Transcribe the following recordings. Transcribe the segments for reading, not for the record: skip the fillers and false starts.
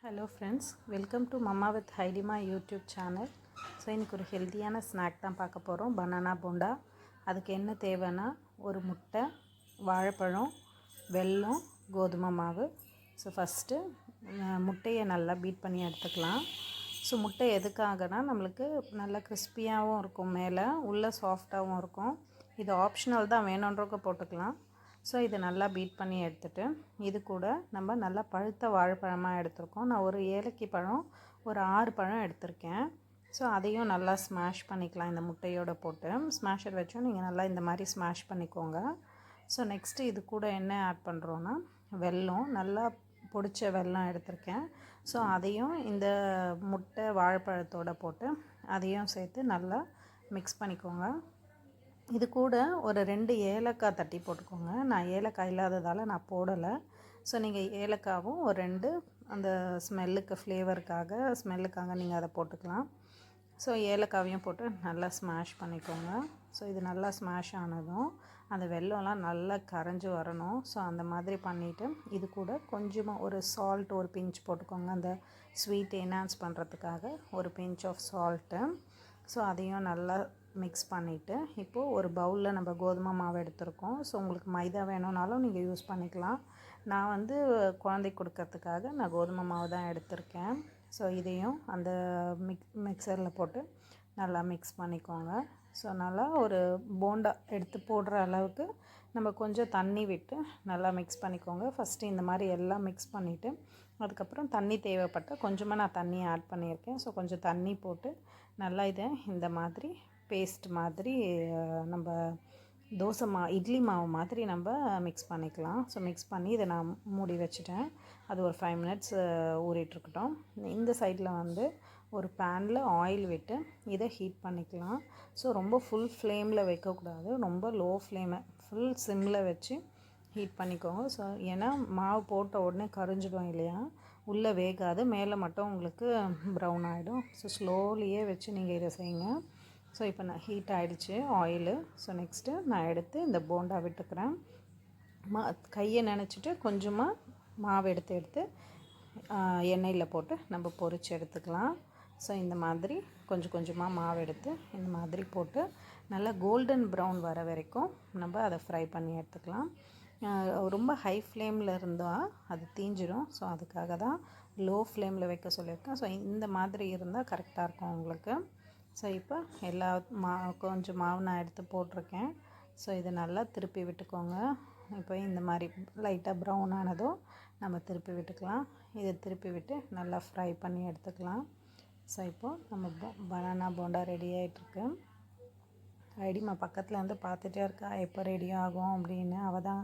Hello friends, welcome to Mama with Heidima YouTube channel. So இன்றைக்கி ஒரு ஹெல்த்தியான snack தான் பார்க்க போகிறோம். பனானா போண்டா. அதுக்கு என்ன தேவைன்னா ஒரு முட்டை, வாழைப்பழம், வெல்லம், கோதுமை மாவு. ஸோ ஃபஸ்ட்டு முட்டையை நல்லா பீட் பண்ணி எடுத்துக்கலாம். ஸோ முட்டை எதுக்காகனா நம்மளுக்கு நல்லா கிறிஸ்பியாகவும் இருக்கும், மேலே உள்ளே சாஃப்டாகவும் இருக்கும். இது ஆப்ஷனல் தான், வேணுன்றவங்க போட்டுக்கலாம். ஸோ இதை நல்லா பீட் பண்ணி எடுத்துகிட்டு இது கூட நம்ம நல்லா பழுத்த வாழைப்பழமாக எடுத்துருக்கோம். நான் ஒரு ஏலக்கி பழம் ஒரு 6 பழம் எடுத்திருக்கேன். ஸோ அதையும் நல்லா ஸ்மாஷ் பண்ணிக்கலாம். இந்த முட்டையோடு போட்டு ஸ்மாஷர் வச்சோம் நீங்கள் நல்லா இந்த மாதிரி ஸ்மாஷ் பண்ணிக்கோங்க. ஸோ நெக்ஸ்ட்டு இது கூட என்ன ஆட் பண்ணுறோன்னா வெல்லம், நல்லா பொடிச்ச வெல்லம் எடுத்திருக்கேன். ஸோ அதையும் இந்த முட்டை வாழைப்பழத்தோடு போட்டு அதையும் சேர்த்து நல்லா மிக்ஸ் பண்ணிக்கோங்க. இது கூட ஒரு 2 ஏலக்காய் தட்டி போட்டுக்கோங்க. நான் ஏலக்காய் இல்லாததால் நான் போடலை. ஸோ நீங்கள் ஏலக்காவும் ஒரு 2 அந்த ஸ்மெல்லுக்கு ஸ்மெல்லுக்காக நீங்கள் அதை போட்டுக்கலாம். ஸோ ஏலக்காவையும் போட்டு நல்லா ஸ்மாஷ் பண்ணிக்கோங்க. ஸோ இது நல்லா ஸ்மாஷ் ஆனதும் அந்த வெல்லம்லாம் நல்லா கரைஞ்சி வரணும். ஸோ அந்த மாதிரி பண்ணிவிட்டு இது கூட கொஞ்சமாக ஒரு சால்ட் ஒரு பிஞ்ச் போட்டுக்கோங்க. அந்த ஸ்வீட் என்ஹான்ஸ் பண்ணுறதுக்காக ஒரு பிஞ்ச் ஆஃப் சால்ட்டு. ஸோ அதையும் நல்லா மிக்ஸ் பண்ணிவிட்டு இப்போது ஒரு பவுலில் நம்ம கோதுமை மாவு எடுத்துருக்கோம். ஸோ உங்களுக்கு மைதா வேணும்னாலும் நீங்கள் யூஸ் பண்ணிக்கலாம். நான் குழந்தைக்கு கொடுக்கறதுக்காக நான் கோதுமை மாவு தான் எடுத்திருக்கேன். ஸோ இதையும் அந்த மிக்சரில் போட்டு நல்லா மிக்ஸ் பண்ணிக்கோங்க. ஸோ நல்லா ஒரு போண்டா எடுத்து போடுற அளவுக்கு நம்ம கொஞ்சம் தண்ணி விட்டு நல்லா மிக்ஸ் பண்ணிக்கோங்க. ஃபஸ்ட்டு இந்த மாதிரி எல்லாம் மிக்ஸ் பண்ணிவிட்டு அதுக்கப்புறம் தண்ணி தேவைப்பட்டால் கொஞ்சமாக நான் தண்ணி ஆட் பண்ணியிருக்கேன். ஸோ கொஞ்சம் தண்ணி போட்டு நல்லா இதை இந்த மாதிரி பேஸ்ட் மாதிரி நம்ம இட்லி மாவு மாதிரி நம்ம மிக்ஸ் பண்ணிக்கலாம். ஸோ மிக்ஸ் பண்ணி இதை நான் மூடி வச்சுட்டேன். அது ஒரு 5 மினிட்ஸ் ஊறிட்டுருக்கட்டும். இந்த சைடில் ஒரு பேனில் ஆயில் விட்டு இதை ஹீட் பண்ணிக்கலாம். ஸோ ரொம்ப ஃபுல் ஃப்ளேமில் வைக்கக்கூடாது, ரொம்ப லோ ஃபுல் சிம்மில் வச்சு ஹீட் பண்ணிக்கோங்க. ஸோ ஏன்னா மாவு போட்ட உடனே கரிஞ்சிடும் இல்லையா, உள்ளே வேகாது, மேலே மட்டும் உங்களுக்கு ப்ரௌன் ஆகிடும். ஸோ ஸ்லோலியே வச்சு நீங்கள் இதை செய்யுங்க. ஸோ இப்போ நான் ஹீட் ஆகிடுச்சு ஆயிலு. ஸோ நெக்ஸ்ட்டு நான் எடுத்து இந்த போண்டா விட்டுக்கிறேன். கையை நினச்சிட்டு கொஞ்சமாக மாவு எடுத்து எண்ணெயில் போட்டு நம்ம பொரித்து எடுத்துக்கலாம். ஸோ இந்த மாதிரி கொஞ்சம் கொஞ்சமாக மாவு எடுத்து இந்த மாதிரி போட்டு நல்லா கோல்டன் ப்ரௌன் வர வரைக்கும் நம்ம அதை ஃப்ரை பண்ணி எடுத்துக்கலாம். ரொம்ப ஹை ஃப்ளேமில் இருந்தால் அது தீஞ்சிடும். ஸோ அதுக்காக தான் லோ ஃப்ளேமில் வைக்க சொல்லியிருக்கேன். ஸோ இந்த மாதிரி இருந்தால் கரெக்டாக இருக்கும் உங்களுக்கு. ஸோ இப்போ கொஞ்சம் மாவு நான் எடுத்து போட்டிருக்கேன். ஸோ இதை நல்லா திருப்பி விட்டுக்கோங்க. இப்போ இந்த மாதிரி லைட்டாக ப்ரௌன் ஆனதும் நம்ம திருப்பி விட்டுக்கலாம். இதை திருப்பி விட்டு நல்லா ஃப்ரை பண்ணி எடுத்துக்கலாம். ஸோ இப்போது நம்ம பனானா போண்டா ரெடி ஆகிட்டுருக்கு. ஐடிமா பக்கத்தில் பார்த்துட்டே இருக்கா எப்போ ரெடி ஆகும் அப்படின்னு. அவள் தான்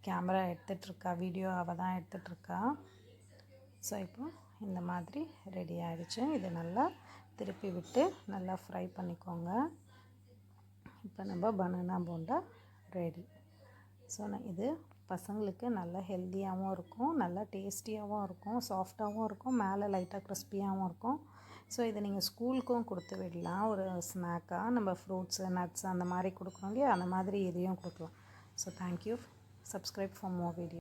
கேமரா எடுத்துகிட்ருக்கா, வீடியோ அவள் தான் எடுத்துகிட்ருக்கா. ஸோ இப்போ இந்த மாதிரி ரெடி ஆகிடுச்சு. இதை நல்லா திருப்பி விட்டு நல்லா ஃப்ரை பண்ணிக்கோங்க. இப்போ நம்ம பனானா போண்டா ரெடி. ஸோ இது பசங்களுக்கு நல்லா ஹெல்த்தியாகவும் இருக்கும், நல்லா டேஸ்டியாகவும் இருக்கும், சாஃப்டாகவும் இருக்கும், மேலே லைட்டாக கிறிஸ்பியாகவும் இருக்கும். ஸோ இதை நீங்கள் ஸ்கூலுக்கும் கொடுத்து விடலாம். ஒரு ஸ்நாக்காக நம்ம ஃப்ரூட்ஸு நட்ஸ் அந்த மாதிரி கொடுக்குறோம் இல்லையா, அந்த மாதிரி இதையும் கொடுக்கலாம். So thank you. Subscribe for more video.